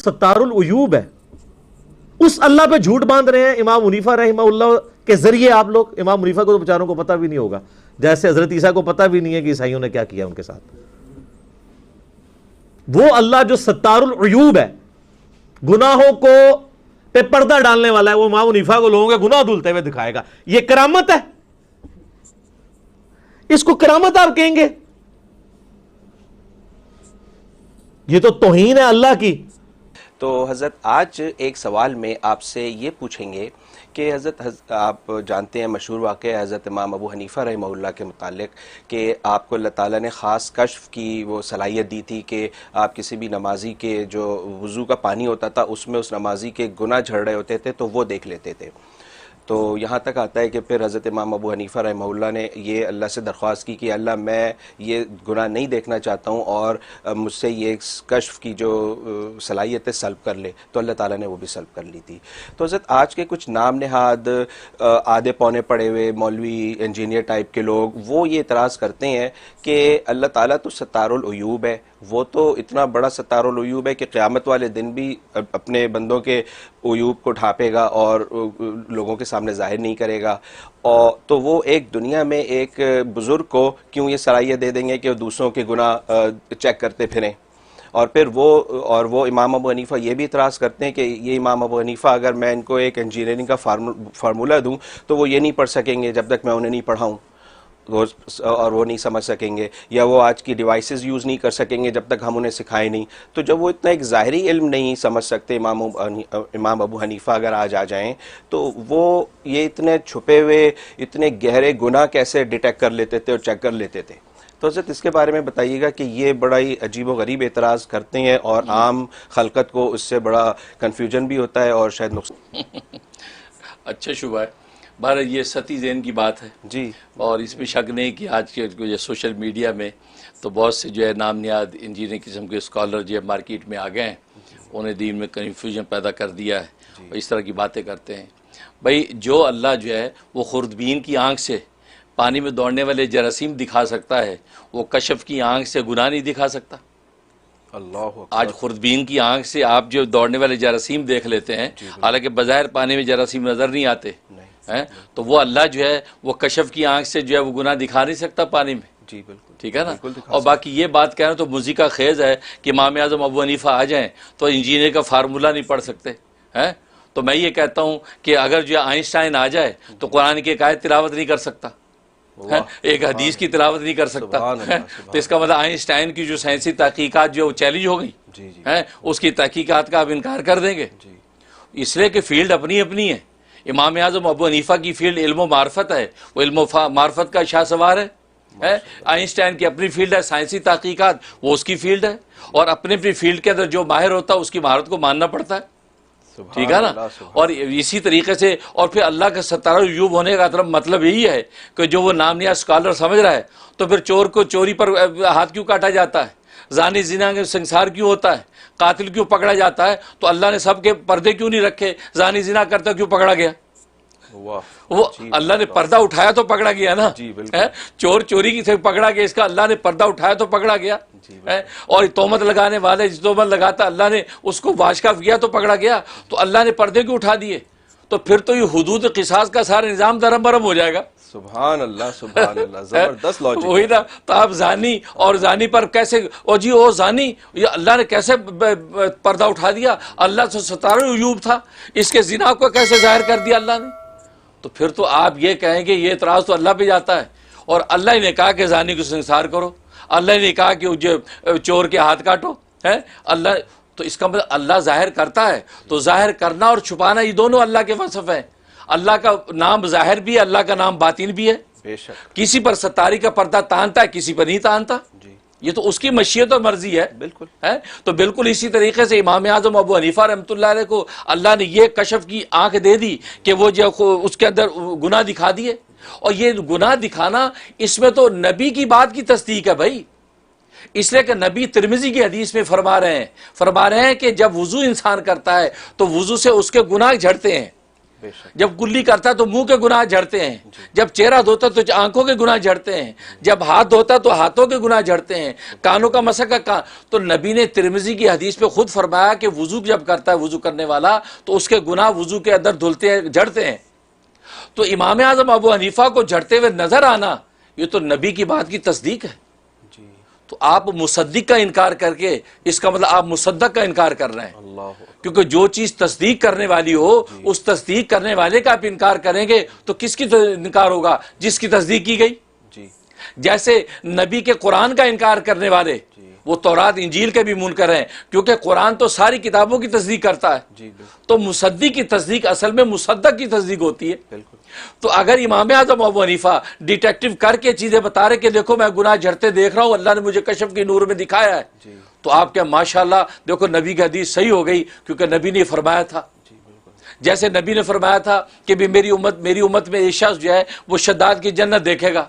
ستار العیوب ہے، اس اللہ پہ جھوٹ باندھ رہے ہیں امام حنیفہ رحمہ اللہ کے ذریعے آپ لوگ۔ امام حنیفہ کو تو بیچاروں کو پتہ بھی نہیں ہوگا، جیسے حضرت عیسیٰ کو پتہ بھی نہیں ہے کہ عیسائیوں نے کیا کیا ان کے ساتھ۔ وہ اللہ جو ستار العیوب ہے، گناہوں کو پہ پردہ ڈالنے والا ہے، وہ امام حنیفہ کو لوگوں کے گناہ دھلتے ہوئے دکھائے گا۔ یہ کرامت ہے، اس کو کرامت آپ کہیں گے؟ یہ تو توہین ہے اللہ کی۔ تو حضرت آج ایک سوال میں آپ سے یہ پوچھیں گے کہ حضرت آپ جانتے ہیں مشہور واقعہ حضرت امام ابو حنیفہ رحمہ اللہ کے متعلق کہ آپ کو اللہ تعالیٰ نے خاص کشف کی وہ صلاحیت دی تھی کہ آپ کسی بھی نمازی کے جو وضو کا پانی ہوتا تھا اس میں اس نمازی کے گناہ جھڑ رہے ہوتے تھے تو وہ دیکھ لیتے تھے۔ تو یہاں تک آتا ہے کہ پھر حضرت امام ابو حنیفہ رحمہ اللہ نے یہ اللہ سے درخواست کی کہ اللہ میں یہ گناہ نہیں دیکھنا چاہتا ہوں اور مجھ سے یہ کشف کی جو صلاحیت ہے سلب کر لے، تو اللہ تعالیٰ نے وہ بھی سلب کر لی تھی۔ تو حضرت آج کے کچھ نام نہاد آدھے پونے پڑے ہوئے مولوی انجینئر ٹائپ کے لوگ وہ یہ اعتراض کرتے ہیں کہ اللہ تعالیٰ تو ستار العیوب ہے، وہ تو اتنا بڑا ستار العیوب ہے کہ قیامت والے دن بھی اپنے بندوں کے عیوب کو ڈھانپے گا اور لوگوں کے سامنے ظاہر نہیں کرے گا، اور تو وہ ایک دنیا میں ایک بزرگ کو کیوں یہ صلاحیت دے دیں گے کہ وہ دوسروں کے گناہ چیک کرتے پھریں؟ اور پھر وہ امام ابو حنیفہ یہ بھی اعتراض کرتے ہیں کہ یہ امام ابو حنیفہ اگر میں ان کو ایک انجینئرنگ کا فارمولہ دوں تو وہ یہ نہیں پڑھ سکیں گے جب تک میں انہیں نہیں پڑھاؤں، اور وہ نہیں سمجھ سکیں گے، یا وہ آج کی ڈیوائسز یوز نہیں کر سکیں گے جب تک ہم انہیں سکھائیں نہیں۔ تو جب وہ اتنا ایک ظاہری علم نہیں سمجھ سکتے امام ابو حنیفہ اگر آج آ جائیں تو وہ یہ اتنے چھپے ہوئے اتنے گہرے گناہ کیسے ڈیٹیکٹ کر لیتے تھے اور چیک کر لیتے تھے؟ تو حضرت اس کے بارے میں بتائیے گا کہ یہ بڑا ہی عجیب و غریب اعتراض کرتے ہیں اور عام خلقت کو اس سے بڑا کنفیوژن بھی ہوتا ہے اور شاید نقصان۔ اچھا شبہ ہے، بہرحال یہ ستی ذہن کی بات ہے جی، اور اس میں شک نہیں کہ آج کے جو سوشل میڈیا میں تو بہت سے جو ہے نام نیاد انجینئر قسم کے اسکالر جو ہے مارکیٹ میں آ گئے ہیں، انہیں دین میں کنفیوژن پیدا کر دیا ہے اور اس طرح کی باتیں کرتے ہیں۔ بھائی جو اللہ جو ہے وہ خوردبین کی آنکھ سے پانی میں دوڑنے والے جراثیم دکھا سکتا ہے، وہ کشف کی آنکھ سے گناہ نہیں دکھا سکتا؟ اللہ آج خوردبین کی آنکھ سے آپ جو دوڑنے والے جراثیم دیکھ لیتے ہیں، حالانکہ بظاہر پانی میں جراثیم نظر نہیں آتے ہیں، تو وہ اللہ جو ہے وہ کشف کی آنکھ سے جو ہے وہ گناہ دکھا نہیں سکتا پانی میں؟ جی بالکل، ٹھیک ہے نا۔ اور باقی یہ بات کہنا تو موزی کا خیز ہے کہ امام اعظم ابو حنیفہ آ جائیں تو انجینئر کا فارمولہ نہیں پڑھ سکتے ہیں۔ تو میں یہ کہتا ہوں کہ اگر جو آئنسٹائن آ جائے تو قرآن کی ایک آیت تلاوت نہیں کر سکتا، ایک حدیث کی تلاوت نہیں کر سکتا، تو اس کا مطلب آئنسٹائن کی جو سائنسی تحقیقات جو چیلنج ہو گئی ہیں، اس کی تحقیقات کا آپ انکار کر دیں گے؟ اس لیے کہ فیلڈ اپنی اپنی ہے۔ امام اعظم ابو حنیفہ کی فیلڈ علم و معرفت ہے، وہ علم و معرفت کا شاہ سوار ہے۔ آئنسٹائن کی اپنی فیلڈ ہے سائنسی تحقیقات، وہ اس کی فیلڈ ہے، اور اپنے اپنی فیلڈ کے اندر جو ماہر ہوتا ہے اس کی مہارت کو ماننا پڑتا ہے، ٹھیک ہے نا۔ اور اسی طریقے سے اور پھر اللہ کا ستارہ عیوب ہونے کا مطلب یہی ہے کہ جو وہ نام نیا اسکالر سمجھ رہا ہے تو پھر چور کو چوری پر ہاتھ کیوں کاٹا جاتا ہے، زانی زنا کے سنسار کیوں ہوتا ہے، قاتل کیوں پکڑا جاتا ہے، تو اللہ نے سب کے پردے کیوں نہیں رکھے؟ زانی زنا کرتا کیوں پکڑا گیا؟ وہ اللہ نے پردہ اٹھایا تو پکڑا گیا نا، چور چوری کی سے پکڑا گیا، اس کا اللہ نے پردہ اٹھایا تو پکڑا گیا، اور تہمت لگانے والے جس تہمت لگاتا اللہ نے اس کو واشکاف کیا تو پکڑا گیا، تو اللہ نے پردے کیوں اٹھا دیے؟ تو پھر تو یہ حدود قصاص کا سارا نظام درم برم ہو جائے گا۔ سبحان اللہ، سبحان اللہ، زبردست لاجک۔ وہی نا، تو آپ زانی اور زانی پر کیسے او جی او زانی، یہ اللہ نے کیسے پردہ اٹھا دیا؟ اللہ سے ستارہ عیوب تھا، اس کے زنا کو کیسے ظاہر کر دیا اللہ نے؟ تو پھر تو آپ یہ کہیں گے یہ اعتراض تو اللہ پہ جاتا ہے، اور اللہ نے کہا کہ زانی کو سنسار کرو، اللہ نے کہا کہ چور کے ہاتھ کاٹو، ہے اللہ، تو اس کا مطلب اللہ ظاہر کرتا ہے، تو ظاہر کرنا اور چھپانا یہ دونوں اللہ کے وصف ہیں۔ اللہ کا نام ظاہر بھی ہے، اللہ کا نام باطن بھی ہے۔ بے شک، کسی پر ستاری کا پردہ تانتا ہے، کسی پر نہیں تانتا، یہ تو اس کی مشیت اور مرضی ہے۔ بالکل ہے تو بالکل اسی طریقے سے امام اعظم ابو حنیفہ رحمۃ اللہ علیہ کو اللہ نے یہ کشف کی آنکھ دے دی کہ وہ جو اس کے اندر گناہ دکھا دیے، اور یہ گناہ دکھانا اس میں تو نبی کی بات کی تصدیق ہے بھائی، اس لیے کہ نبی ترمذی کی حدیث میں فرما رہے ہیں کہ جب وضو انسان کرتا ہے تو وضو سے اس کے گناہ جھڑتے ہیں، جب کلی کرتا ہے تو منہ کے گناہ جھڑتے ہیں، جب چہرہ دھوتا تو آنکھوں کے گناہ جھڑتے ہیں، جب ہاتھ دھوتا تو ہاتھوں کے گناہ جھڑتے ہیں، کانوں کا مسح کا تو نبی نے ترمذی کی حدیث پہ خود فرمایا کہ وضو جب کرتا ہے وضو کرنے والا تو اس کے گناہ وضو کے اندر دھلتے ہیں، جھڑتے ہیں۔ تو امام اعظم ابو حنیفہ کو جھڑتے ہوئے نظر آنا یہ تو نبی کی بات کی تصدیق ہے۔ تو آپ مصدق کا انکار کر کے اس کا مطلب آپ مصدق کا انکار کر رہے ہیں، کیونکہ جو چیز تصدیق کرنے والی ہو اس تصدیق کرنے والے کا آپ انکار کریں گے تو کس کی انکار ہوگا؟ جس کی تصدیق کی گئی۔ جیسے نبی کے قرآن کا انکار کرنے والے وہ تورات انجیل کے بھی منکر ہیں، کیونکہ قرآن تو ساری کتابوں کی تصدیق کرتا ہے، تو مصدق کی تصدیق اصل میں مصدق کی تصدیق ہوتی ہے۔ تو اگر امام اعظم ابو حنیفہ ڈیٹیکٹو کر کے چیزیں بتا رہے کہ دیکھو میں گناہ جھڑتے دیکھ رہا ہوں، اللہ نے مجھے کشف کی نور میں دکھایا ہے، تو آپ کیا ماشاءاللہ دیکھو نبی کی حدیث صحیح ہو گئی، کیونکہ نبی نے فرمایا تھا۔ جیسے نبی نے فرمایا تھا کہ بھی میری امت میں ایک شخص جو ہے وہ شداد کی جنت دیکھے گا۔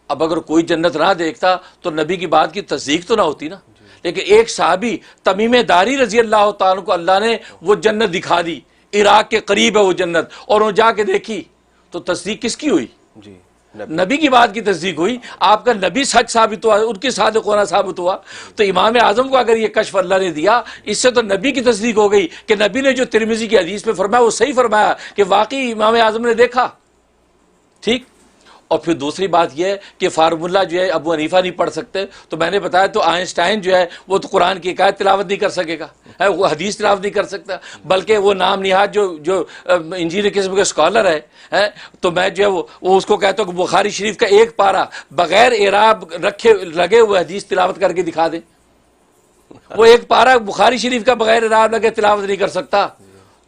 اب اگر کوئی جنت نہ دیکھتا تو نبی کی بات کی تصدیق تو نہ ہوتی نا، لیکن ایک صحابی تمیم داری رضی اللہ تعالیٰ کو اللہ نے وہ جنت دکھا دی، عراق کے قریب ہے وہ جنت، اور وہ جا کے دیکھی، تو تصدیق کس کی ہوئی؟ نبی کی بات کی تصدیق ہوئی۔ آپ کا نبی سچ ثابت ہوا، ان کی صادق ہونا ثابت ہوا۔ تو امام اعظم کو اگر یہ کشف اللہ نے دیا، اس سے تو نبی کی تصدیق ہو گئی کہ نبی نے جو ترمذی کی حدیث میں فرمایا وہ صحیح فرمایا کہ واقعی امام اعظم نے دیکھا۔ ٹھیک۔ اور پھر دوسری بات یہ ہے کہ فارمولہ جو ہے ابو حنیفہ نہیں پڑھ سکتے، تو میں نے بتایا تو آئنسٹائن جو ہے وہ تو قرآن کی ایک تلاوت نہیں کر سکے گا، وہ حدیث تلاوت نہیں کر سکتا، بلکہ وہ نام نہاد جو انجینئر قسم کے اسکالر ہے، تو میں جو ہے وہ اس کو کہتا ہوں کہ بخاری شریف کا ایک پارہ بغیر اعراب رکھے لگے ہوئے حدیث تلاوت کر کے دکھا دیں، وہ ایک پارہ بخاری شریف کا بغیر اعراب لگے تلاوت نہیں کر سکتا۔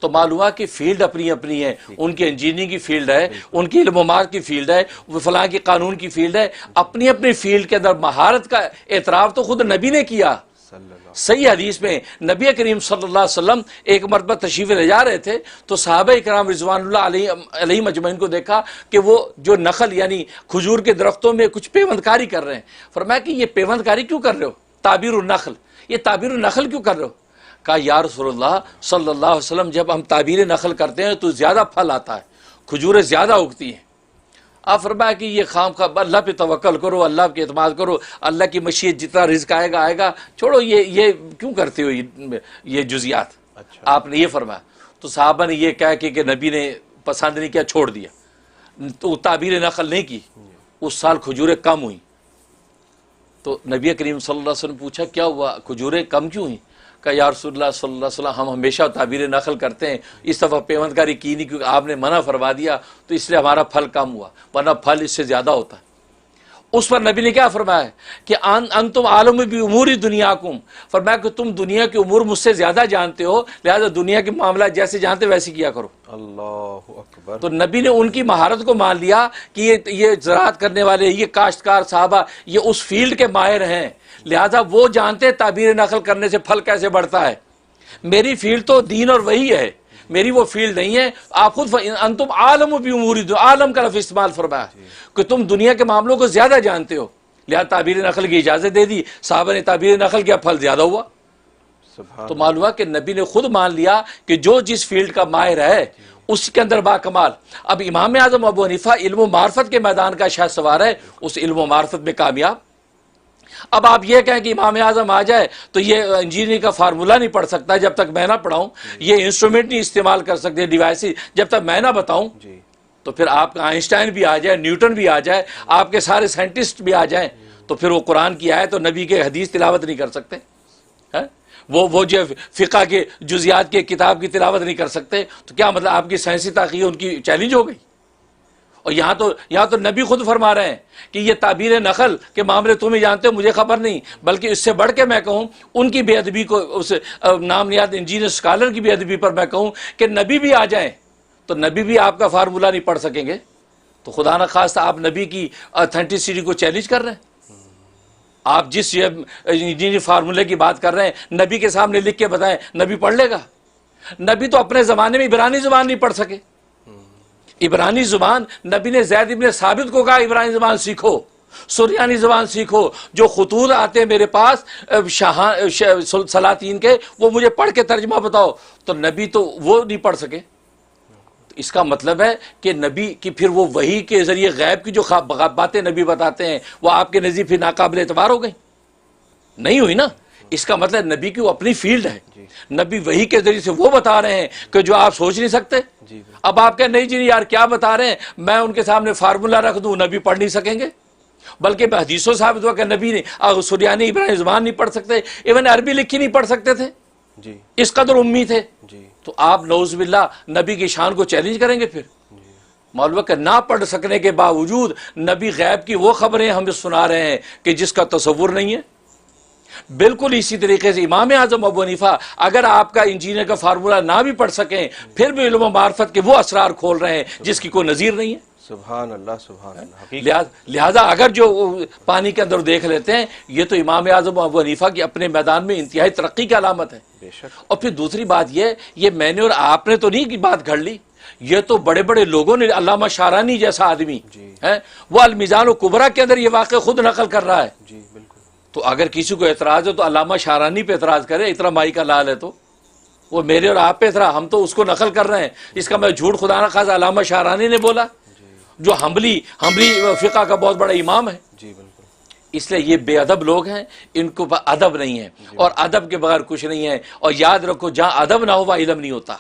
تو معلوم ہے کہ فیلڈ اپنی اپنی ہے، ان کی انجینئرنگ کی فیلڈ ہے، ان کی علم و مار کی فیلڈ ہے، وہ فلاں کی قانون کی فیلڈ ہے، اپنی اپنی فیلڈ کے اندر مہارت کا اعتراف تو خود نبی نے کیا۔ صحیح حدیث میں نبی کریم صلی اللہ علیہ وسلم ایک مرتبہ تشریف لے جا رہے تھے تو صحابہ کرام رضوان اللہ علیہ مجمعین کو دیکھا کہ وہ جو نخل یعنی کھجور کے درختوں میں کچھ پیوند کاری کر رہے ہیں۔ فرمایا کہ یہ پیوند کاری کیوں کر رہے ہو؟ تعبیر النخل، یہ تعبیر النخل کیوں کر رہے ہو؟ کہا یا رسول اللہ صلی اللہ علیہ وسلم جب ہم تعبیر نخل کرتے ہیں تو زیادہ پھل آتا ہے، کھجوریں زیادہ اگتی ہیں۔ آپ فرمایا کہ یہ خام خواہ اللہ پہ توکل کرو، اللہ پہ اعتماد کرو، اللہ کی مشیت جتنا رزق آئے گا، چھوڑو یہ کیوں کرتے ہو یہ جزیات۔ آپ نے یہ فرمایا تو صحابہ نے یہ کہا کہ نبی نے پسند نہیں کیا، چھوڑ دیا، تو تعبیر نخل نہیں کی۔ اس سال کھجوریں کم ہوئیں تو نبی کریم صلی اللہ علیہ وسلم پوچھا کیا ہوا، کھجوریں کم کیوں ہوئیں؟ کہ یا رسول اللہ صلی اللہ علیہ وسلم ہم ہمیشہ تعبیر نخل کرتے ہیں، اس دفعہ پیوند کاری کی نہیں کیونکہ آپ نے منع فرما دیا تو اس لیے ہمارا پھل کم ہوا، ورنہ پھل اس سے زیادہ ہوتا ہے۔ اس پر نبی نے کیا فرمایا کہ انتم عالم بامور دنیاکم، فرمایا کہ تم دنیا کے امور مجھ سے زیادہ جانتے ہو، لہذا دنیا کے معاملات جیسے جانتے ویسے کیا کرو۔ اللہ اکبر۔ تو نبی نے ان کی مہارت کو مان لیا کہ یہ زراعت کرنے والے، یہ کاشتکار صحابہ یہ اس فیلڈ کے ماہر ہیں، لہذا وہ جانتے تعبیر نقل کرنے سے پھل کیسے بڑھتا ہے۔ میری فیلڈ تو دین اور وحی ہے، میری وہ فیلڈ نہیں ہے۔ آپ خود انتم عالم بامور، عالم کا لفظ استعمال فرمایا کہ تم دنیا کے معاملوں کو زیادہ جانتے ہو، لہذا تعبیر نقل کی اجازت دے دی، صحابہ نے تعبیر نقل کیا، پھل زیادہ ہوا۔ تو معلوم ہے کہ نبی نے خود مان لیا کہ جو جس فیلڈ کا ماہر ہے اس کے اندر با کمال۔ اب امام اعظم ابو حنیفہ علم و معرفت کے میدان کا شاہ سوار ہے، اس علم و معرفت میں کامیاب۔ اب آپ یہ کہیں کہ امام اعظم آ جائے تو یہ انجینئرنگ کا فارمولہ نہیں پڑھ سکتا جب تک میں نہ پڑھاؤں، یہ انسٹرومنٹ نہیں استعمال کر سکتے ڈیوائسز جب تک میں نہ بتاؤں، تو پھر آپ کا آئنسٹائن بھی آ جائے، نیوٹن بھی آ جائے، آپ کے سارے سائنٹسٹ بھی آ جائیں، تو پھر وہ قرآن کی آیت اور نبی کے حدیث تلاوت نہیں کر سکتے، وہ جو فقہ کے جزیات کے کتاب کی تلاوت نہیں کر سکتے، تو کیا مطلب آپ کی سائنسی تحقیق ان کی چیلنج ہو گئی؟ اور یہاں تو نبی خود فرما رہے ہیں کہ یہ تعبیر نقل کے معاملے تم ہی جانتے ہو، مجھے خبر نہیں، بلکہ اس سے بڑھ کے میں کہوں ان کی بے ادبی کو، اس نام نیاد انجینئر اسکالر کی بے ادبی پر میں کہوں کہ نبی بھی آ جائیں تو نبی بھی آپ کا فارمولہ نہیں پڑھ سکیں گے، تو خدا نخواستہ آپ نبی کی اتھینٹسٹی کو چیلنج کر رہے ہیں۔ آپ جس انجینئر فارمولے کی بات کر رہے ہیں نبی کے سامنے لکھ کے بتائیں، نبی پڑھ لے گا؟ نبی تو اپنے زمانے میں عبرانی زبان نہیں پڑھ سکے۔ عبرانی زبان نبی نے زید ابن ثابت کو کہا عبرانی زبان سیکھو، سریانی زبان سیکھو، جو خطوط آتے ہیں میرے پاس سلاطین کے وہ مجھے پڑھ کے ترجمہ بتاؤ، تو نبی تو وہ نہیں پڑھ سکے۔ اس کا مطلب ہے کہ نبی کی پھر وہ وحی کے ذریعے غیب کی جو باتیں نبی بتاتے ہیں وہ آپ کے نزدیک پھر ناقابل اعتبار ہو گئی؟ نہیں ہوئی نا. اس کا مطلب نبی کی وہ اپنی فیلڈ ہے, نبی وحی کے ذریعے سے وہ بتا رہے ہیں کہ جو آپ سوچ نہیں سکتے. اب آپ کہیں نہیں جی یار کیا بتا رہے ہیں, میں ان کے سامنے فارمولا رکھ دوں, نبی پڑھ نہیں سکیں گے. بلکہ حدیثوں ثابت ہوا کہ نبی نے سریانی ابراہیم زبان نہیں پڑھ سکتے, ایون عربی لکھی نہیں پڑھ سکتے تھے, اس قدر امی تھے. تو آپ نعوذ باللہ نبی کی شان کو چیلنج کریں گے پھر؟ معلوم ہے کہ نہ پڑھ سکنے کے باوجود نبی غیب کی وہ خبریں ہمیں سنا رہے ہیں کہ جس کا تصور نہیں ہے. بالکل اسی طریقے سے امام اعظم ابو حنیفہ اگر آپ کا انجینئر کا فارمولہ نہ بھی پڑھ سکیں پھر بھی علم و معرفت کے وہ اسرار کھول رہے ہیں جس کی کوئی نظیر نہیں ہے. سبحان اللہ سبحان اللہ. لہذا اگر جو پانی کے اندر دیکھ لیتے ہیں یہ تو امام اعظم ابو حنیفہ کی اپنے میدان میں انتہائی ترقی کی علامت ہے. اور پھر دوسری بات یہ میں نے اور آپ نے تو نہیں کی بات گھڑ لی, یہ تو بڑے بڑے لوگوں نے, علامہ شارانی جیسا آدمی ہے وہ المیزان الکبریٰ کے اندر یہ واقعہ خود نقل کر رہا ہے. تو اگر کسی کو اعتراض ہے تو علامہ شارانی پہ اعتراض کرے, اتنا مائی کا لال ہے تو وہ میرے اور آپ پہ اعتراض, ہم تو اس کو نقل کر رہے ہیں. اس کا میں جھوٹ خدا نہ خواستہ علامہ شارانی نے بولا جو حنبلی فقہ کا بہت بڑا امام ہے. اس لیے یہ بے ادب لوگ ہیں, ان کو ادب نہیں ہے, اور ادب کے بغیر کچھ نہیں ہے. اور یاد رکھو جہاں ادب نہ ہو وہاں علم نہیں ہوتا.